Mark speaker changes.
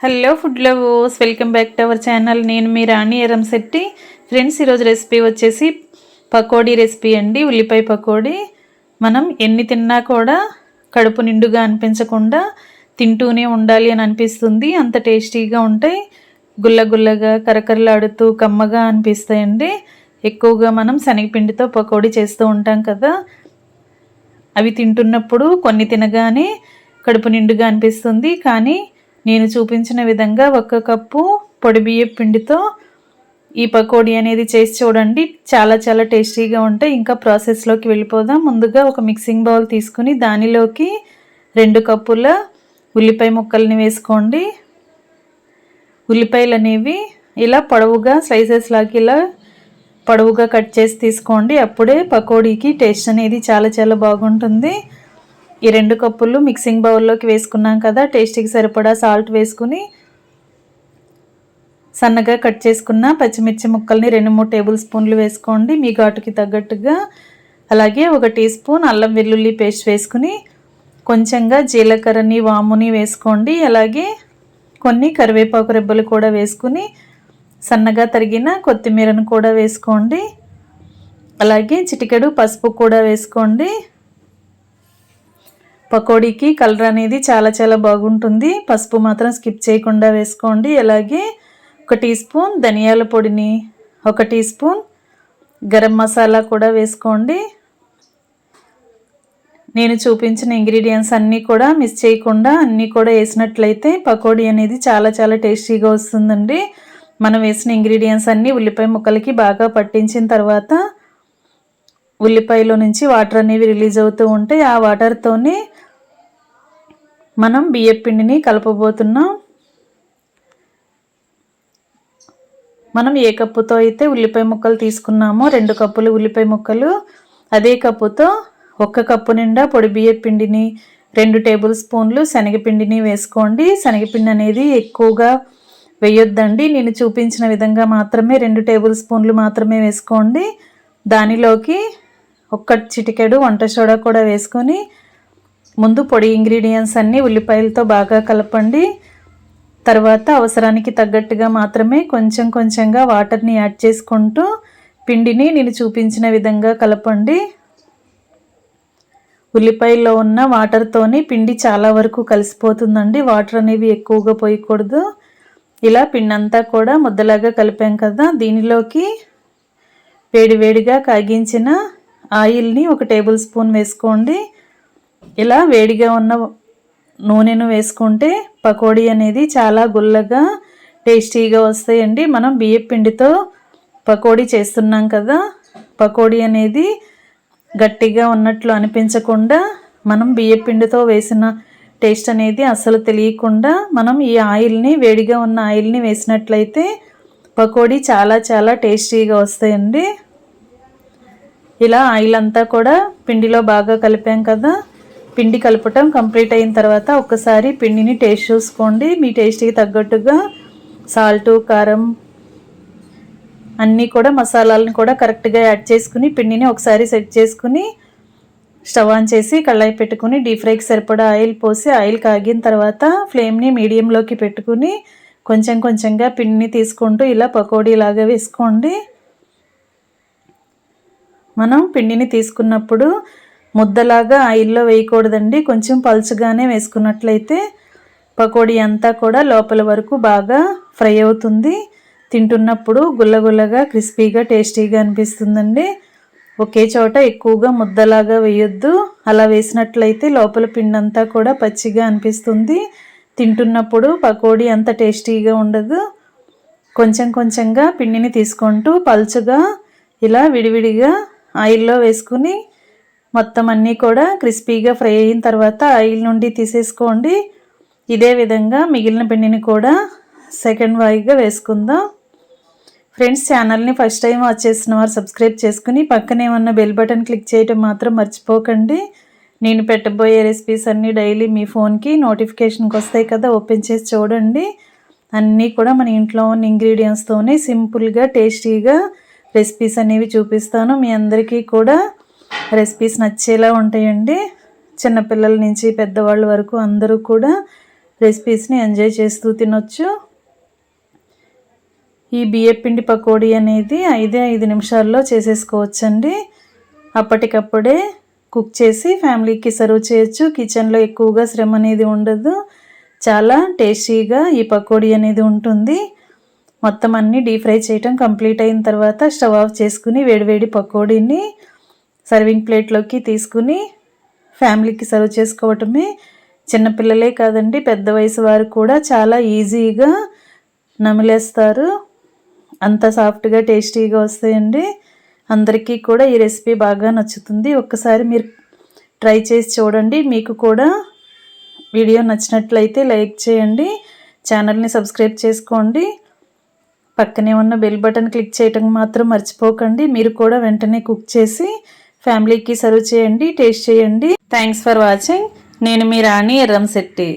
Speaker 1: Hello food lovers, welcome back to our channel. నేను మీ రాణి Eramsetti. Friends, ఈరోజు recipe వచ్చేసి pakodi recipe అండి. ఉల్లిపాయ పకోడీ. మనం ఎన్ని తిన్నా కూడా కడుపు నిండుగా అనిపించకుండా తింటూనే ఉండాలి అని అనిపిస్తుంది. అంత టేస్టీగా ఉంటాయి. గుల్లగుల్లగా కరకరలాడుతూ కమ్మగా అనిపిస్తాయండి. ఎక్కువగా మనం శనగపిండితో పకోడీ చేస్తూ ఉంటాం కదా. అవి తింటున్నప్పుడు కొన్ని తినగానే కడుపు నిండుగా అనిపిస్తుంది. కానీ నేను చూపించిన విధంగా 1 కప్పు పొడి బియ్యం పిండితో ఈ పకోడీ అనేది చేసి చూడండి. చాలా చాలా టేస్టీగా ఉంటాయి. ఇంకా ప్రాసెస్లోకి వెళ్ళిపోదాం. ముందుగా ఒక మిక్సింగ్ బౌల్ తీసుకుని దానిలోకి 2 కప్పుల ఉల్లిపాయ ముక్కల్ని వేసుకోండి. ఉల్లిపాయలు అనేవి ఇలా పొడవుగా స్లైసెస్ లాగా ఇలా పొడవుగా కట్ చేసి తీసుకోండి. అప్పుడే పకోడీకి టేస్ట్ అనేది చాలా చాలా బాగుంటుంది. ఈ 2 కప్పులు మిక్సింగ్ బౌల్లోకి వేసుకున్నాం కదా. టేస్ట్కి సరిపడా సాల్ట్ వేసుకుని సన్నగా కట్ చేసుకున్న పచ్చిమిర్చి ముక్కల్ని 2-3 టేబుల్ స్పూన్లు వేసుకోండి మీ ఘాటుకి తగ్గట్టుగా. అలాగే 1 టీ స్పూన్ అల్లం వెల్లుల్లి పేస్ట్ వేసుకుని కొంచెంగా జీలకర్రని వాముని వేసుకోండి. అలాగే కొన్ని కరివేపాకు రెబ్బలు కూడా వేసుకుని సన్నగా తరిగిన కొత్తిమీరను కూడా వేసుకోండి. అలాగే చిటికెడు పసుపు కూడా వేసుకోండి. పకోడీకి కలర్ అనేది చాలా చాలా బాగుంటుంది. పసుపు మాత్రం స్కిప్ చేయకుండా వేసుకోండి. అలాగే 1 టీ స్పూన్ ధనియాల పొడిని, 1 టీ స్పూన్ గరం మసాలా కూడా వేసుకోండి. నేను చూపించిన ఇంగ్రీడియంట్స్ అన్నీ కూడా మిస్ చేయకుండా అన్నీ కూడా వేసినట్లయితే పకోడీ అనేది చాలా చాలా టేస్టీగా వస్తుందండి. మనం వేసిన ఇంగ్రీడియంట్స్ అన్నీ ఉల్లిపాయ ముక్కలకి బాగా పట్టించిన తర్వాత ఉల్లిపాయలో నుంచి వాటర్ అనేవి రిలీజ్ అవుతూ ఉంటాయి. ఆ వాటర్తోనే మనం బియ్యం పిండిని కలపబోతున్నాం. మనం ఏ కప్పుతో అయితే ఉల్లిపాయ ముక్కలు తీసుకున్నామో 2 కప్పులు ఉల్లిపాయ ముక్కలు, అదే కప్పుతో 1 కప్పు నిండా పొడి బియ్యం పిండిని, 2 టేబుల్ స్పూన్లు శనగపిండిని వేసుకోండి. శనగపిండి అనేది ఎక్కువగా వేయొద్దండి. నేను చూపించిన విధంగా మాత్రమే 2 టేబుల్ స్పూన్లు మాత్రమే వేసుకోండి. దానిలోకి 1 చిటికెడు వంట సోడా కూడా వేసుకొని ముందు పొడి ఇంగ్రీడియంట్స్ అన్నీ ఉల్లిపాయలతో బాగా కలపండి. తర్వాత అవసరానికి తగ్గట్టుగా మాత్రమే కొంచెం కొంచెంగా వాటర్ని యాడ్ చేసుకుంటూ పిండిని నేను చూపించిన విధంగా కలపండి. ఉల్లిపాయల్లో ఉన్న వాటర్తోని పిండి చాలా వరకు కలిసిపోతుందండి. వాటర్ అనేవి ఎక్కువగా పోయకూడదు. ఇలా పిండి అంతా కూడా ముద్దలాగా కలిపాం కదా. దీనిలోకి వేడివేడిగా కాగించిన ఆయిల్ని 1 టేబుల్ స్పూన్ వేసుకోండి. ఇలా వేడిగా ఉన్న నూనెను వేసుకుంటే పకోడీ అనేది చాలా గుల్లగా టేస్టీగా వస్తాయండి. మనం బియ్యం పిండితో పకోడీ చేస్తున్నాం కదా. పకోడీ అనేది గట్టిగా ఉన్నట్లు అనిపించకుండా మనం బియ్యం పిండితో వేసిన టేస్ట్ అనేది అస్సలు తెలియకుండా మనం ఈ ఆయిల్ని వేడిగా ఉన్న ఆయిల్ని వేసినట్లయితే పకోడీ చాలా చాలా టేస్టీగా వస్తాయండి. ఇలా ఆయిల్ అంతా కూడా పిండిలో బాగా కలిపాం కదా. పిండి కలపటం కంప్లీట్ అయిన తర్వాత ఒకసారి పిండిని టేస్ట్ చూసుకోండి. మీ టేస్ట్కి తగ్గట్టుగా సాల్ట్, కారం అన్నీ కూడా మసాలాలను కూడా కరెక్ట్గా యాడ్ చేసుకుని పిండిని ఒకసారి సెట్ చేసుకుని స్టవ్ ఆన్ చేసి కళాయి పెట్టుకుని డీప్ ఫ్రైకి సరిపడా ఆయిల్ పోసి ఆయిల్ కాగిన తర్వాత ఫ్లేమ్ని మీడియంలోకి పెట్టుకుని కొంచెం కొంచెంగా పిండిని తీసుకుంటూ ఇలా పకోడీ లాగా వేసుకోండి. మనం పిండిని తీసుకున్నప్పుడు ముద్దలాగా ఆయిల్లో వేయకూడదండి. కొంచెం పలుచగానే వేసుకున్నట్లయితే పకోడీ అంతా కూడా లోపల వరకు బాగా ఫ్రై అవుతుంది. తింటున్నప్పుడు గుల్లగుల్లగా క్రిస్పీగా టేస్టీగా అనిపిస్తుందండి. ఒకే చోట ఎక్కువగా ముద్దలాగా వేయొద్దు. అలా వేసినట్లయితే లోపల పిండి అంతా కూడా పచ్చిగా అనిపిస్తుంది. తింటున్నప్పుడు పకోడీ అంత టేస్టీగా ఉండదు. కొంచెం కొంచెంగా పిండిని తీసుకుంటూ పలుచగా ఇలా విడివిడిగా ఆయిల్లో వేసుకుని మొత్తం అన్నీ కూడా క్రిస్పీగా ఫ్రై అయిన తర్వాత ఆయిల్ నుండి తీసేసుకోండి. ఇదే విధంగా మిగిలిన పిండిని కూడా సెకండ్ వాయిగా వేసుకుందాం. ఫ్రెండ్స్, ఛానల్ని ఫస్ట్ టైం వాచ్ చేసిన వారు సబ్స్క్రైబ్ చేసుకుని పక్కనే ఉన్న బెల్ బటన్ క్లిక్ చేయడం మాత్రం మర్చిపోకండి. నేను పెట్టబోయే రెసిపీస్ అన్నీ డైలీ మీ ఫోన్కి నోటిఫికేషన్కి వస్తాయి కదా. ఓపెన్ చేసి చూడండి. అన్నీ కూడా మన ఇంట్లో ఉన్న ఇంగ్రీడియంట్స్తోనే సింపుల్గా టేస్టీగా రెసిపీస్ అనేవి చూపిస్తాను. మీ అందరికీ కూడా రెసిపీస్ నచ్చేలా ఉంటాయండి. చిన్నపిల్లల నుంచి పెద్దవాళ్ళ వరకు అందరూ కూడా రెసిపీస్ని ఎంజాయ్ చేస్తూ తినొచ్చు. ఈ బియ్యపిండి పకోడీ అనేది 5 నిమిషాల్లో చేసేసుకోవచ్చండి. అప్పటికప్పుడే కుక్ చేసి ఫ్యామిలీకి సర్వ్ చేయొచ్చు. కిచెన్లో ఎక్కువగా శ్రమ అనేది ఉండదు. చాలా టేస్టీగా ఈ పకోడీ అనేది ఉంటుంది. మొత్తం అన్నీ డీప్ ఫ్రై చేయటం కంప్లీట్ అయిన తర్వాత స్టవ్ ఆఫ్ చేసుకుని వేడివేడి పకోడీని సర్వింగ్ ప్లేట్లోకి తీసుకుని ఫ్యామిలీకి సర్వ్ చేసుకోవటమే. చిన్నపిల్లలే కాదండి, పెద్ద వయసు వారు కూడా చాలా ఈజీగా నమిలేస్తారు. అంత సాఫ్ట్గా టేస్టీగా వస్తాయండి. అందరికీ కూడా ఈ రెసిపీ బాగా నచ్చుతుంది. ఒక్కసారి మీరు ట్రై చేసి చూడండి. మీకు కూడా వీడియో నచ్చినట్లయితే లైక్ చేయండి, ఛానల్ని సబ్స్క్రైబ్ చేసుకోండి. పక్కనే ఉన్న బెల్ బటన్ క్లిక్ చేయటం మాత్రం మర్చిపోకండి. మీరు కూడా వెంటనే కుక్ చేసి ఫ్యామిలీకి సర్వ్ చేయండి, టేస్ట్ చేయండి. Thanks for watching. నేను మీ రాణి ఎర్రంశెట్టి.